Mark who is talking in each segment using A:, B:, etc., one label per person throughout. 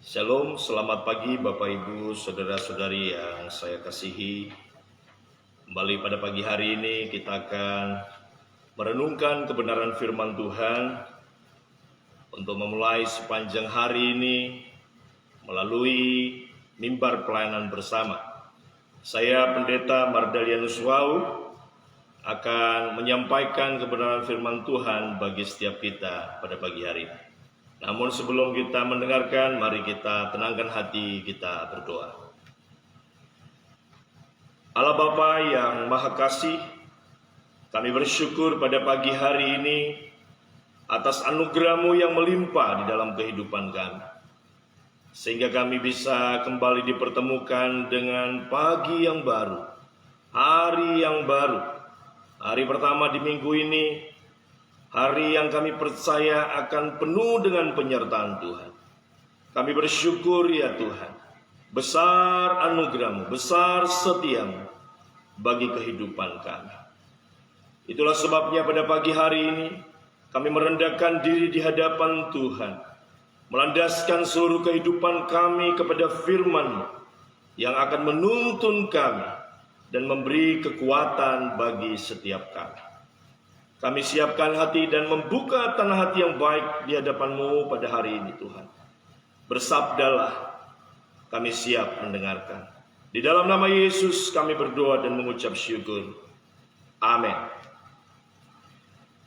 A: Shalom, selamat pagi Bapak Ibu, Saudara-saudari yang saya kasihi. Kembali pada pagi hari ini kita akan merenungkan kebenaran firman Tuhan untuk memulai sepanjang hari ini melalui mimbar pelayanan bersama. Saya Pendeta Mardalianus Wau akan menyampaikan kebenaran firman Tuhan bagi setiap kita pada pagi hari ini. Namun sebelum kita mendengarkan, mari kita tenangkan hati, kita berdoa. Allah Bapa yang Maha Kasih, kami bersyukur pada pagi hari ini atas anugerah-Mu yang melimpah di dalam kehidupan kami. Sehingga kami bisa kembali dipertemukan dengan pagi yang baru, hari yang baru, hari pertama di minggu ini, hari yang kami percaya akan penuh dengan penyertaan Tuhan. Kami bersyukur ya Tuhan, besar anugerah-Mu, besar setia-Mu bagi kehidupan kami. Itulah sebabnya pada pagi hari ini kami merendahkan diri di hadapan Tuhan, melandaskan seluruh kehidupan kami kepada firman-Mu yang akan menuntun kami dan memberi kekuatan bagi setiap kami. Kami siapkan hati dan membuka tanah hati yang baik di hadapan-Mu pada hari ini Tuhan. Bersabdalah, kami siap mendengarkan. Di dalam nama Yesus kami berdoa dan mengucap syukur. Amin.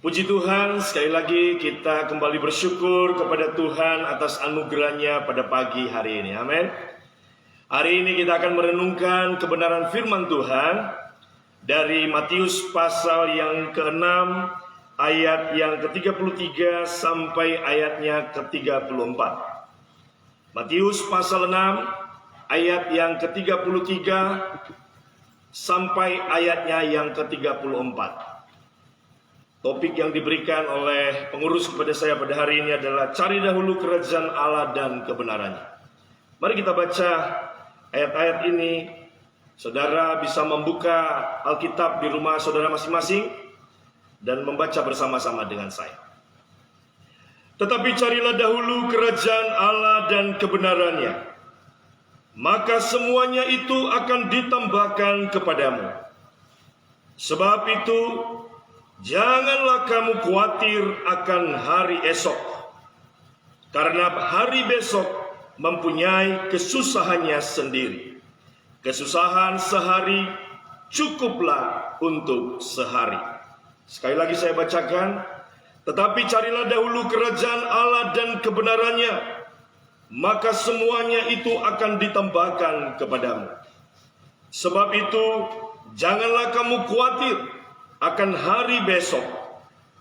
A: Puji Tuhan, sekali lagi kita kembali bersyukur kepada Tuhan atas anugerah-Nya pada pagi hari ini. Amin. Hari ini kita akan merenungkan kebenaran firman Tuhan dari Matius pasal yang ke-6 ayat yang ke-33 sampai ayatnya ke-34. Matius pasal 6 ayat yang ke-33 sampai ayatnya yang ke-34. Topik yang diberikan oleh pengurus kepada saya pada hari ini adalah cari dahulu kerajaan Allah dan kebenarannya. Mari kita baca ayat-ayat ini. Saudara bisa membuka Alkitab di rumah saudara masing-masing dan membaca bersama-sama dengan saya. Tetapi carilah dahulu kerajaan Allah dan kebenarannya, maka semuanya itu akan ditambahkan kepadamu. Sebab itu, janganlah kamu khawatir akan hari esok, karena hari besok mempunyai kesusahannya sendiri. Kesusahan sehari cukuplah untuk sehari. Sekali lagi saya bacakan. Tetapi carilah dahulu kerajaan Allah dan kebenarannya, maka semuanya itu akan ditambahkan kepadamu. Sebab itu, janganlah kamu khawatir akan hari besok,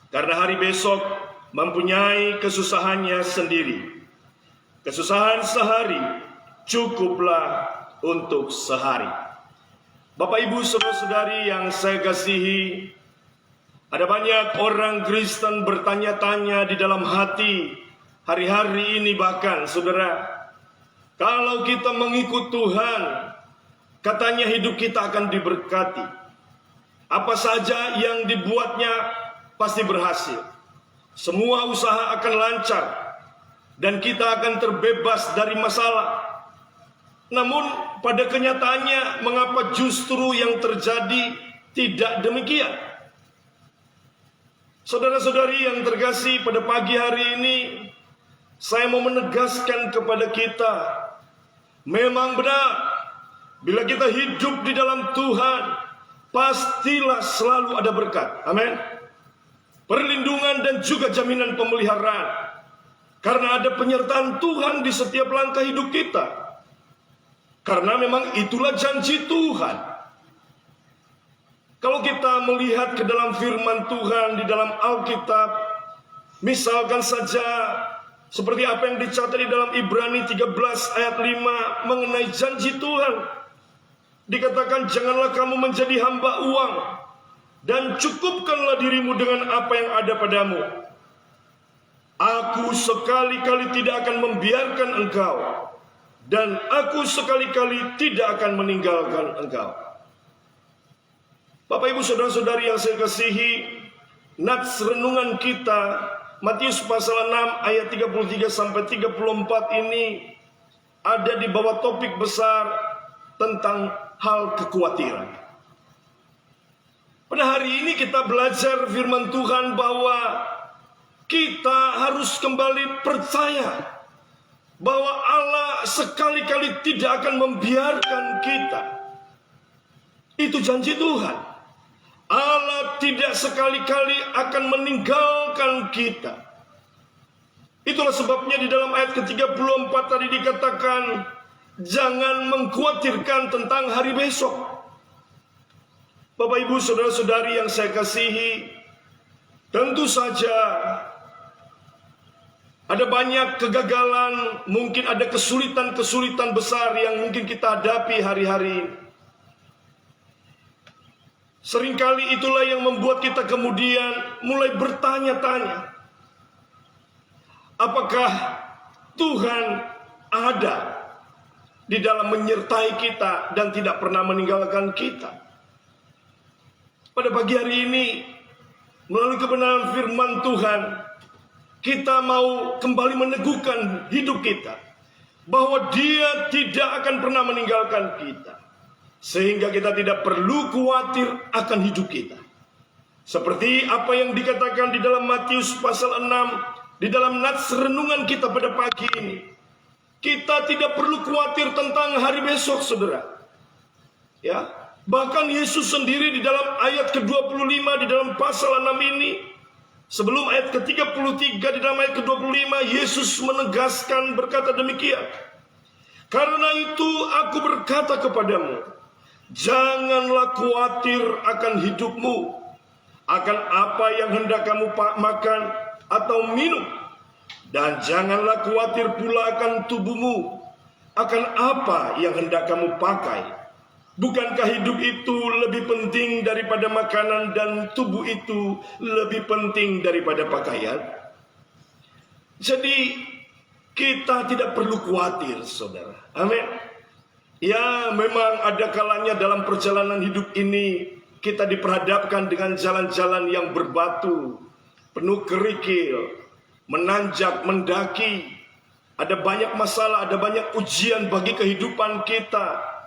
A: karena hari besok mempunyai kesusahannya sendiri. Kesusahan sehari cukuplah untuk sehari. Bapak Ibu saudara-saudari yang saya kasihi, ada banyak orang Kristen bertanya-tanya di dalam hati hari-hari ini, bahkan saudara, kalau kita mengikut Tuhan, katanya hidup kita akan diberkati. Apa saja yang dibuatnya pasti berhasil. Semua usaha akan lancar dan kita akan terbebas dari masalah. Namun pada kenyataannya, mengapa justru yang terjadi tidak demikian? Saudara-saudari yang terkasih, pada pagi hari ini saya mau menegaskan kepada kita, memang benar, bila kita hidup di dalam Tuhan, pastilah selalu ada berkat. Amin. Perlindungan dan juga jaminan pemeliharaan, karena ada penyertaan Tuhan di setiap langkah hidup kita. Karena memang itulah janji Tuhan. Kalau kita melihat ke dalam firman Tuhan di dalam Alkitab, misalkan saja seperti apa yang dicatat di dalam Ibrani 13 ayat 5 mengenai janji Tuhan. Dikatakan, janganlah kamu menjadi hamba uang, dan cukupkanlah dirimu dengan apa yang ada padamu. Aku sekali-kali tidak akan membiarkan engkau, dan aku sekali-kali tidak akan meninggalkan engkau. Bapak Ibu saudara-saudari yang saya kasihi, nats renungan kita Matius pasal 6 ayat 33 sampai 34 ini ada di bawah topik besar tentang hal kekhawatiran. Pada hari ini kita belajar firman Tuhan bahwa kita harus kembali percaya bahwa Allah sekali-kali tidak akan membiarkan kita. Itu janji Tuhan. Allah tidak sekali-kali akan meninggalkan kita. Itulah sebabnya di dalam ayat ke-34 tadi dikatakan, jangan mengkhawatirkan tentang hari besok. Bapak, Ibu, saudara-saudari yang saya kasihi, tentu saja ada banyak kegagalan, mungkin ada kesulitan-kesulitan besar yang mungkin kita hadapi hari-hari ini. Seringkali itulah yang membuat kita kemudian mulai bertanya-tanya, apakah Tuhan ada di dalam menyertai kita dan tidak pernah meninggalkan kita? Pada pagi hari ini, melalui kebenaran firman Tuhan, kita mau kembali meneguhkan hidup kita bahwa Dia tidak akan pernah meninggalkan kita, sehingga kita tidak perlu khawatir akan hidup kita. Seperti apa yang dikatakan di dalam Matius pasal 6, di dalam nats renungan kita pada pagi ini, kita tidak perlu khawatir tentang hari besok, saudara. Ya, bahkan Yesus sendiri di dalam ayat ke-25 di dalam pasal 6 ini, sebelum ayat ke-33 di dalam ayat ke-25, Yesus menegaskan berkata demikian, karena itu aku berkata kepadamu, janganlah khawatir akan hidupmu, akan apa yang hendak kamu makan atau minum, dan janganlah khawatir pula akan tubuhmu, akan apa yang hendak kamu pakai. Bukankah hidup itu lebih penting daripada makanan dan tubuh itu lebih penting daripada pakaian? Jadi kita tidak perlu khawatir, saudara. Amin. Ya, memang ada kalanya dalam perjalanan hidup ini kita diperhadapkan dengan jalan-jalan yang berbatu, penuh kerikil, menanjak, mendaki. Ada banyak masalah, ada banyak ujian bagi kehidupan kita.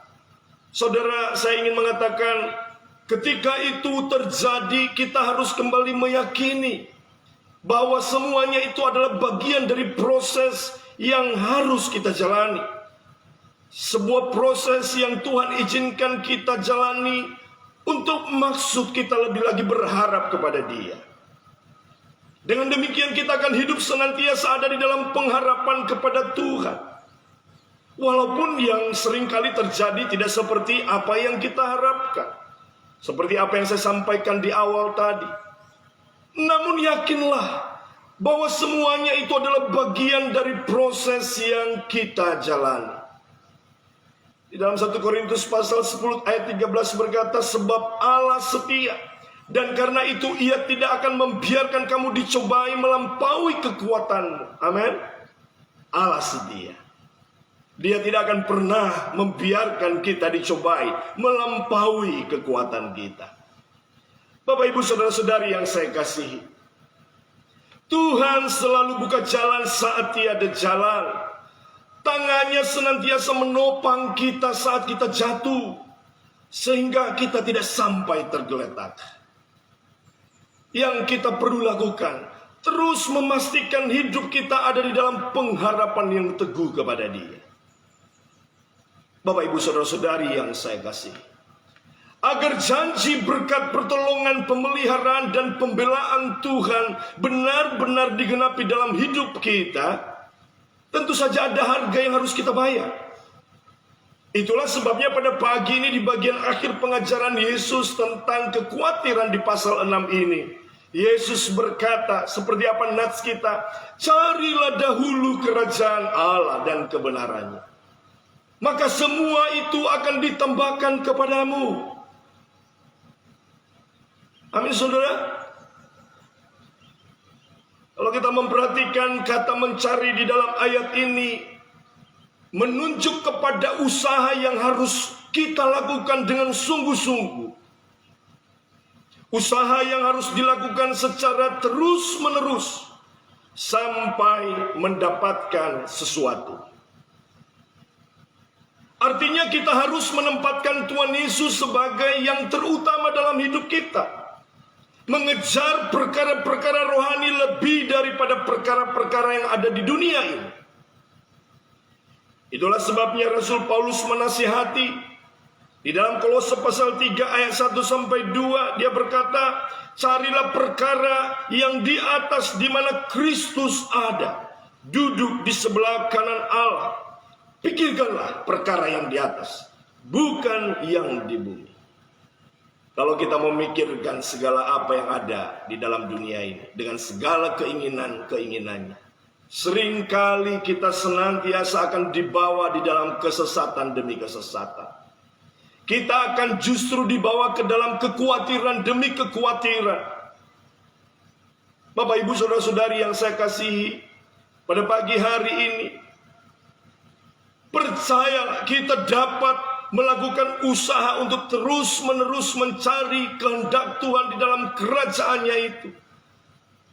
A: Saudara, saya ingin mengatakan, ketika itu terjadi, kita harus kembali meyakini bahwa semuanya itu adalah bagian dari proses yang harus kita jalani. Sebuah proses yang Tuhan izinkan kita jalani untuk maksud kita lebih lagi berharap kepada Dia. Dengan demikian kita akan hidup senantiasa ada di dalam pengharapan kepada Tuhan. Walaupun yang seringkali terjadi tidak seperti apa yang kita harapkan, seperti apa yang saya sampaikan di awal tadi. Namun yakinlah bahwa semuanya itu adalah bagian dari proses yang kita jalani. Di dalam 1 Korintus pasal 10 ayat 13 berkata, sebab Allah setia, dan karena itu Ia tidak akan membiarkan kamu dicobai melampaui kekuatanmu. Amin. Allah setia. Dia tidak akan pernah membiarkan kita dicobai melampaui kekuatan kita. Bapak, Ibu, saudara-saudari yang saya kasihi, Tuhan selalu buka jalan saat tiada jalan. Tangannya senantiasa menopang kita saat kita jatuh, sehingga kita tidak sampai tergeletak. Yang kita perlu lakukan, terus memastikan hidup kita ada di dalam pengharapan yang teguh kepada Dia. Bapak, Ibu, saudara-saudari yang saya kasih, agar janji berkat pertolongan, pemeliharaan, dan pembelaan Tuhan benar-benar digenapi dalam hidup kita, tentu saja ada harga yang harus kita bayar. Itulah sebabnya pada pagi ini di bagian akhir pengajaran Yesus tentang kekhawatiran di pasal 6 ini, Yesus berkata seperti apa nats kita, carilah dahulu kerajaan Allah dan kebenarannya, maka semua itu akan ditambahkan kepadamu. Amin, saudara. Kalau kita memperhatikan kata mencari di dalam ayat ini, menunjuk kepada usaha yang harus kita lakukan dengan sungguh-sungguh. Usaha yang harus dilakukan secara terus-menerus sampai mendapatkan sesuatu. Artinya kita harus menempatkan Tuhan Yesus sebagai yang terutama dalam hidup kita. Mengejar perkara-perkara rohani lebih daripada perkara-perkara yang ada di dunia ini. Itulah sebabnya Rasul Paulus menasihati di dalam Kolose pasal 3 ayat 1-2, dia berkata, carilah perkara yang di atas di mana Kristus ada, duduk di sebelah kanan Allah. Pikirkanlah perkara yang di atas, bukan yang di bumi. Kalau kita memikirkan segala apa yang ada di dalam dunia ini dengan segala keinginan-keinginannya, seringkali kita senantiasa akan dibawa di dalam kesesatan demi kesesatan. Kita akan justru dibawa ke dalam kekhawatiran demi kekhawatiran. Bapak, Ibu, saudara-saudari yang saya kasihi, pada pagi hari ini, percayalah kita dapat melakukan usaha untuk terus-menerus mencari kehendak Tuhan di dalam kerajaannya itu.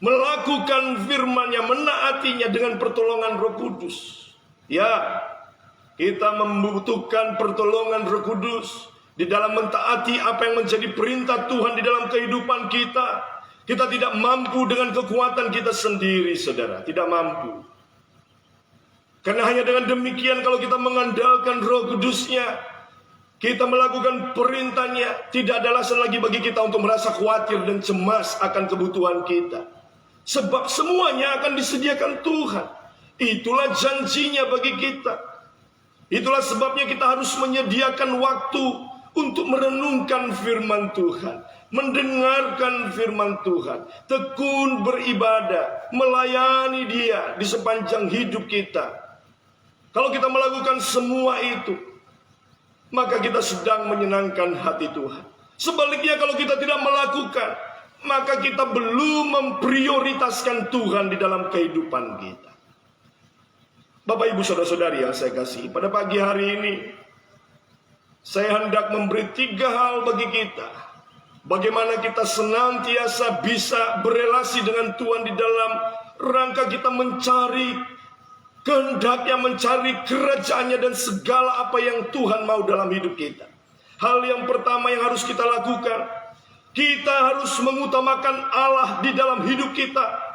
A: Melakukan firman-Nya, menaatinya dengan pertolongan Roh Kudus. Ya, kita membutuhkan pertolongan Roh Kudus di dalam mentaati apa yang menjadi perintah Tuhan di dalam kehidupan kita. Kita tidak mampu dengan kekuatan kita sendiri, saudara. Tidak mampu. Karena hanya dengan demikian, kalau kita mengandalkan Roh Kudus-Nya, kita melakukan perintah-Nya, tidak ada alasan lagi bagi kita untuk merasa khawatir dan cemas akan kebutuhan kita. Sebab semuanya akan disediakan Tuhan. Itulah janjinya bagi kita. Itulah sebabnya kita harus menyediakan waktu untuk merenungkan firman Tuhan, mendengarkan firman Tuhan, tekun beribadah, melayani Dia di sepanjang hidup kita. Kalau kita melakukan semua itu, maka kita sedang menyenangkan hati Tuhan. Sebaliknya, kalau kita tidak melakukan, maka kita belum memprioritaskan Tuhan di dalam kehidupan kita. Bapak, Ibu, saudara-saudari yang saya kasihi, pada pagi hari ini saya hendak memberi 3 hal bagi kita. Bagaimana kita senantiasa bisa berelasi dengan Tuhan di dalam rangka kita mencari kehendaknya, mencari kerajaannya dan segala apa yang Tuhan mau dalam hidup kita. Hal yang pertama yang harus kita lakukan, kita harus mengutamakan Allah di dalam hidup kita.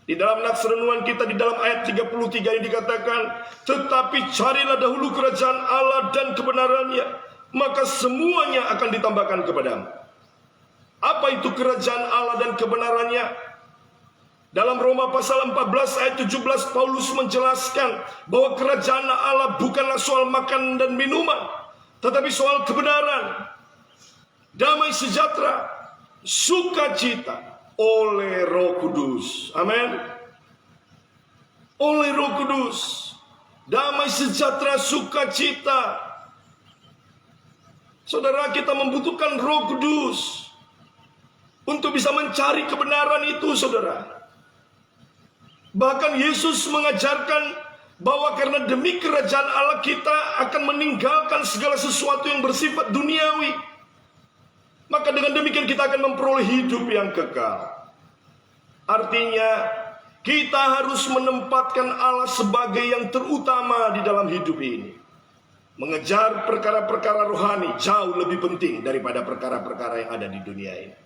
A: Di dalam nats renungan kita di dalam ayat 33 ini dikatakan, tetapi carilah dahulu kerajaan Allah dan kebenarannya, maka semuanya akan ditambahkan kepadamu. Apa itu kerajaan Allah dan kebenarannya? Dalam Roma pasal 14 ayat 17, Paulus menjelaskan bahwa kerajaan Allah bukanlah soal makan dan minuman, tetapi soal kebenaran, damai sejahtera, sukacita oleh Roh Kudus. Amin. Oleh Roh Kudus, damai sejahtera, sukacita. Saudara, kita membutuhkan Roh Kudus untuk bisa mencari kebenaran itu, saudara. Bahkan Yesus mengajarkan bahwa karena demi kerajaan Allah kita akan meninggalkan segala sesuatu yang bersifat duniawi. Maka dengan demikian kita akan memperoleh hidup yang kekal. Artinya kita harus menempatkan Allah sebagai yang terutama di dalam hidup ini. Mengejar perkara-perkara rohani jauh lebih penting daripada perkara-perkara yang ada di dunia ini.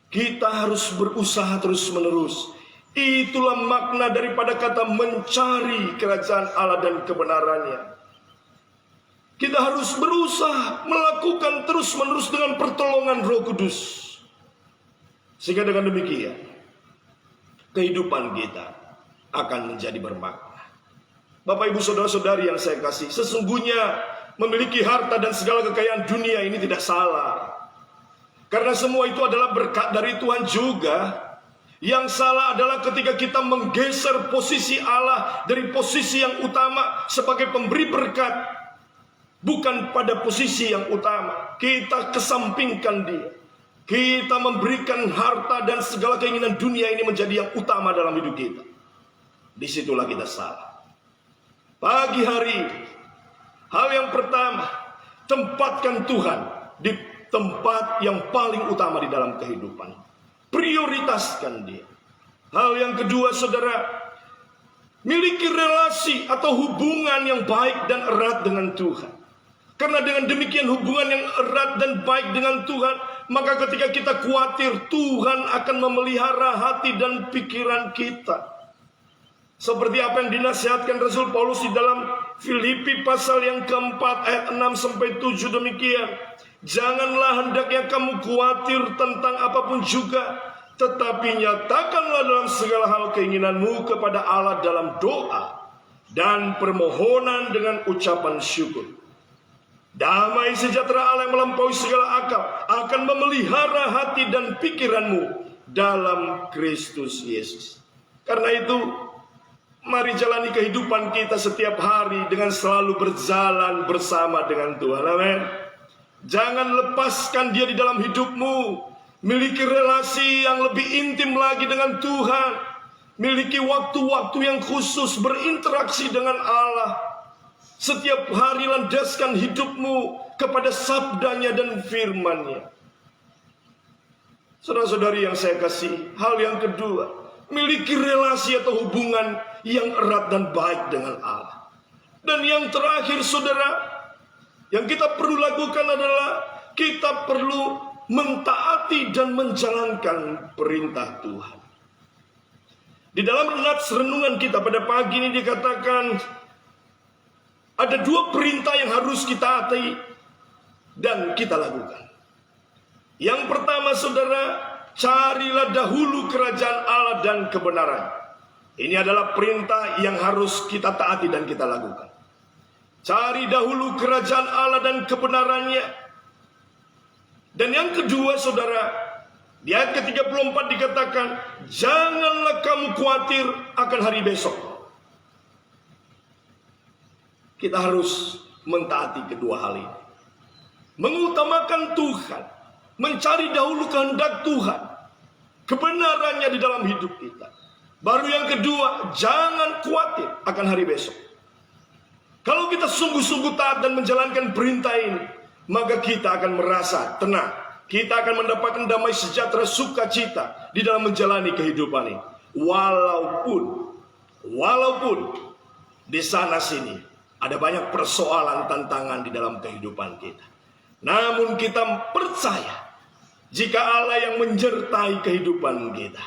A: Kita harus berusaha terus-menerus. Itulah makna daripada kata mencari kerajaan Allah dan kebenarannya. Kita harus berusaha melakukan terus-menerus dengan pertolongan Roh Kudus. Sehingga dengan demikian kehidupan kita akan menjadi bermakna. Bapak, Ibu, saudara-saudari yang saya kasih, sesungguhnya memiliki harta dan segala kekayaan dunia ini tidak salah. Karena semua itu adalah berkat dari Tuhan juga. Yang salah adalah ketika kita menggeser posisi Allah dari posisi yang utama sebagai pemberi berkat, bukan pada posisi yang utama. Kita kesampingkan Dia. Kita memberikan harta dan segala keinginan dunia ini menjadi yang utama dalam hidup kita. Disitulah kita salah. Pagi hari, hal yang pertama, tempatkan Tuhan di tempat yang paling utama di dalam kehidupan. Prioritaskan Dia. Hal yang kedua, saudara, Miliki relasi atau hubungan yang baik dan erat dengan Tuhan. Karena dengan demikian hubungan yang erat dan baik dengan Tuhan, maka ketika kita khawatir, Tuhan akan memelihara hati dan pikiran kita. Seperti apa yang dinasihatkan Rasul Paulus di dalam Filipi pasal yang keempat ayat 6-7 demikian. Janganlah hendaknya kamu khawatir tentang apapun juga, tetapi nyatakanlah dalam segala hal keinginanmu kepada Allah dalam doa dan permohonan dengan ucapan syukur. Damai sejahtera Allah yang melampaui segala akal akan memelihara hati dan pikiranmu dalam Kristus Yesus. Karena itu, mari jalani kehidupan kita setiap hari dengan selalu berjalan bersama dengan Tuhan. Amin. Jangan lepaskan Dia di dalam hidupmu. Miliki relasi yang lebih intim lagi dengan Tuhan. Miliki waktu-waktu yang khusus berinteraksi dengan Allah. Setiap hari landaskan hidupmu kepada sabdanya dan firman-Nya. Saudara-saudari yang saya kasih, hal yang kedua, miliki relasi atau hubungan yang erat dan baik dengan Allah. Dan yang terakhir, saudara, yang kita perlu lakukan adalah kita perlu mentaati dan menjalankan perintah Tuhan. Di dalam renungan kita pada pagi ini dikatakan ada dua perintah yang harus kita taati dan kita lakukan. Yang pertama, saudara, carilah dahulu kerajaan Allah dan kebenaran. Ini adalah perintah yang harus kita taati dan kita lakukan. Cari dahulu kerajaan Allah dan kebenarannya. Dan yang kedua, saudara, di ayat ke-34 dikatakan, janganlah kamu khawatir akan hari besok. Kita harus mentaati kedua hal ini. Mengutamakan Tuhan, mencari dahulu kehendak Tuhan, kebenarannya di dalam hidup kita. Baru yang kedua, jangan khawatir akan hari besok. Kalau kita sungguh-sungguh taat dan menjalankan perintah ini, maka kita akan merasa tenang. Kita akan mendapatkan damai sejahtera, sukacita di dalam menjalani kehidupan ini. Walaupun di sana sini ada banyak persoalan, tantangan di dalam kehidupan kita. Namun kita percaya jika Allah yang menyertai kehidupan kita,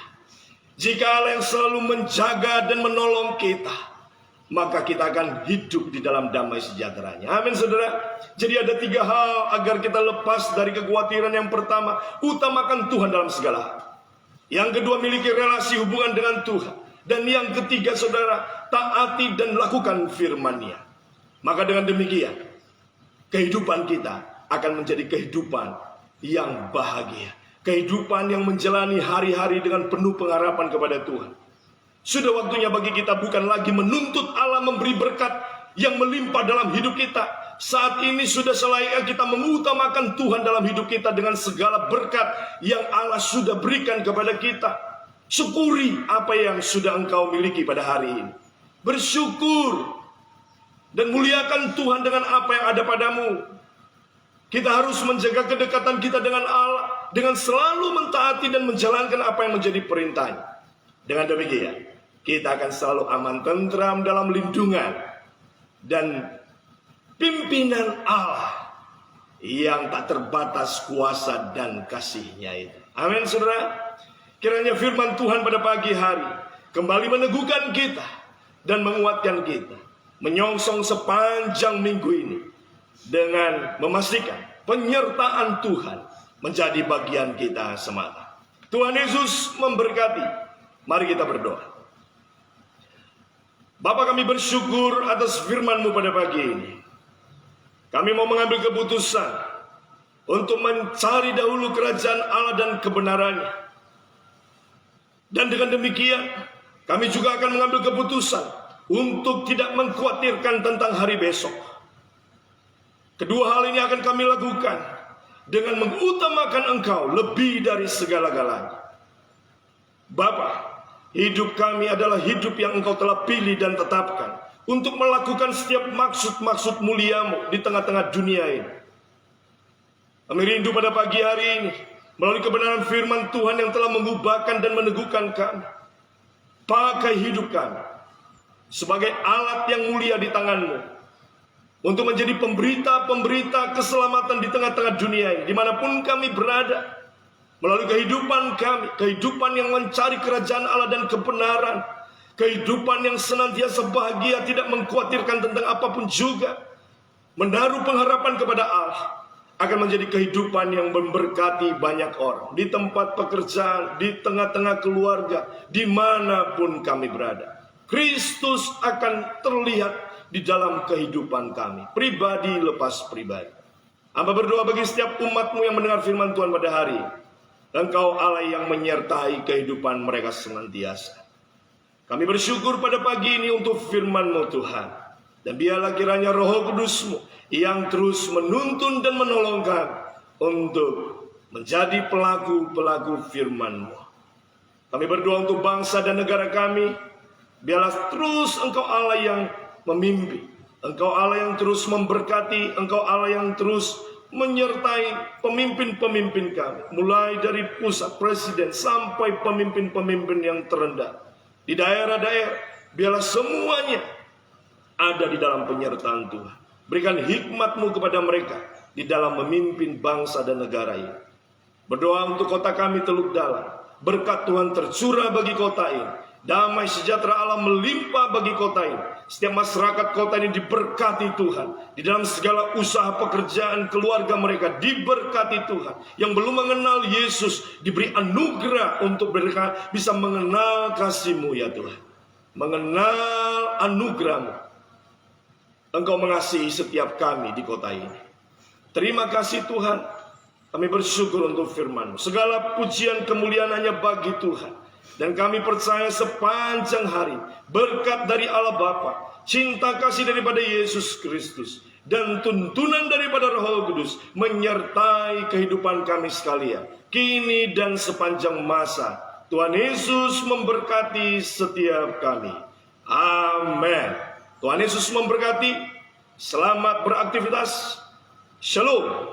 A: jika Allah yang selalu menjaga dan menolong kita, maka kita akan hidup di dalam damai sejahteranya. Amin, saudara. Jadi ada 3 hal agar kita lepas dari kekhawatiran. Yang pertama, utamakan Tuhan dalam segala hal. Yang kedua, miliki relasi hubungan dengan Tuhan. Dan yang ketiga, saudara, taati dan lakukan firman-Nya. Maka dengan demikian, kehidupan kita akan menjadi kehidupan yang bahagia. Kehidupan yang menjalani hari-hari dengan penuh pengharapan kepada Tuhan. Sudah waktunya bagi kita bukan lagi menuntut Allah memberi berkat yang melimpah dalam hidup kita. Saat ini sudah selayaknya kita mengutamakan Tuhan dalam hidup kita dengan segala berkat yang Allah sudah berikan kepada kita. Syukuri apa yang sudah engkau miliki pada hari ini. Bersyukur dan muliakan Tuhan dengan apa yang ada padamu. Kita harus menjaga kedekatan kita dengan Allah dengan selalu mentaati dan menjalankan apa yang menjadi perintahnya. Dengan demikian, kita akan selalu aman, tentram dalam lindungan dan pimpinan Allah yang tak terbatas kuasa dan kasih-Nya itu. Amin, saudara. Kiranya firman Tuhan pada pagi hari kembali meneguhkan kita dan menguatkan kita menyongsong sepanjang minggu ini dengan memastikan penyertaan Tuhan menjadi bagian kita semata. Tuhan Yesus memberkati. Mari kita berdoa. Bapa, kami bersyukur atas firman-Mu pada pagi ini. Kami mau mengambil keputusan untuk mencari dahulu kerajaan Allah dan kebenarannya. Dan dengan demikian, kami juga akan mengambil keputusan untuk tidak mengkhawatirkan tentang hari besok. Kedua hal ini akan kami lakukan dengan mengutamakan Engkau lebih dari segala-galanya. Bapa, hidup kami adalah hidup yang Engkau telah pilih dan tetapkan untuk melakukan setiap maksud-maksud mulia-Mu di tengah-tengah dunia ini. Kami rindu pada pagi hari ini melalui kebenaran firman Tuhan yang telah mengubahkan dan meneguhkan kami. Pakai hidup kami sebagai alat yang mulia di tangan-Mu, untuk menjadi pemberita-pemberita keselamatan di tengah-tengah dunia ini, dimanapun kami berada, melalui kehidupan kami, kehidupan yang mencari kerajaan Allah dan kebenaran, kehidupan yang senantiasa bahagia, tidak mengkhawatirkan tentang apapun juga, menaruh pengharapan kepada Allah, akan menjadi kehidupan yang memberkati banyak orang, di tempat pekerjaan, di tengah-tengah keluarga, dimanapun kami berada. Kristus akan terlihat di dalam kehidupan kami, pribadi lepas pribadi. Hamba berdoa bagi setiap umat-Mu yang mendengar firman Tuhan pada hari ini. Engkau Allah yang menyertai kehidupan mereka senantiasa. Kami bersyukur pada pagi ini untuk firman-Mu Tuhan. Dan biarlah kiranya Roh Kudus-Mu yang terus menuntun dan menolong kami untuk menjadi pelaku-pelaku firman-Mu. Kami berdoa untuk bangsa dan negara kami. Biarlah terus Engkau Allah yang memimpin, Engkau Allah yang terus memberkati, Engkau Allah yang terus menyertai pemimpin-pemimpin kami, mulai dari pusat presiden sampai pemimpin-pemimpin yang terendah di daerah-daerah. Biarlah semuanya ada di dalam penyertaan Tuhan. Berikan hikmat-Mu kepada mereka di dalam memimpin bangsa dan negara ini. Berdoa untuk kota kami Teluk Dalam, berkat Tuhan tercurah bagi kota ini. Damai sejahtera Allah melimpah bagi kota ini. Setiap masyarakat kota ini diberkati Tuhan. Di dalam segala usaha pekerjaan keluarga mereka diberkati Tuhan. Yang belum mengenal Yesus diberi anugerah untuk mereka bisa mengenal kasih-Mu ya Tuhan. Mengenal anugerah-Mu. Engkau mengasihi setiap kami di kota ini. Terima kasih Tuhan. Kami bersyukur untuk firman-Mu. Segala pujian kemuliaan hanya bagi Tuhan. Dan kami percaya sepanjang hari berkat dari Allah Bapa, cinta kasih daripada Yesus Kristus, dan tuntunan daripada Roh Kudus menyertai kehidupan kami sekalian, kini dan sepanjang masa. Tuhan Yesus memberkati setiap kami. Amin. Tuhan Yesus memberkati. Selamat beraktivitas. Shalom.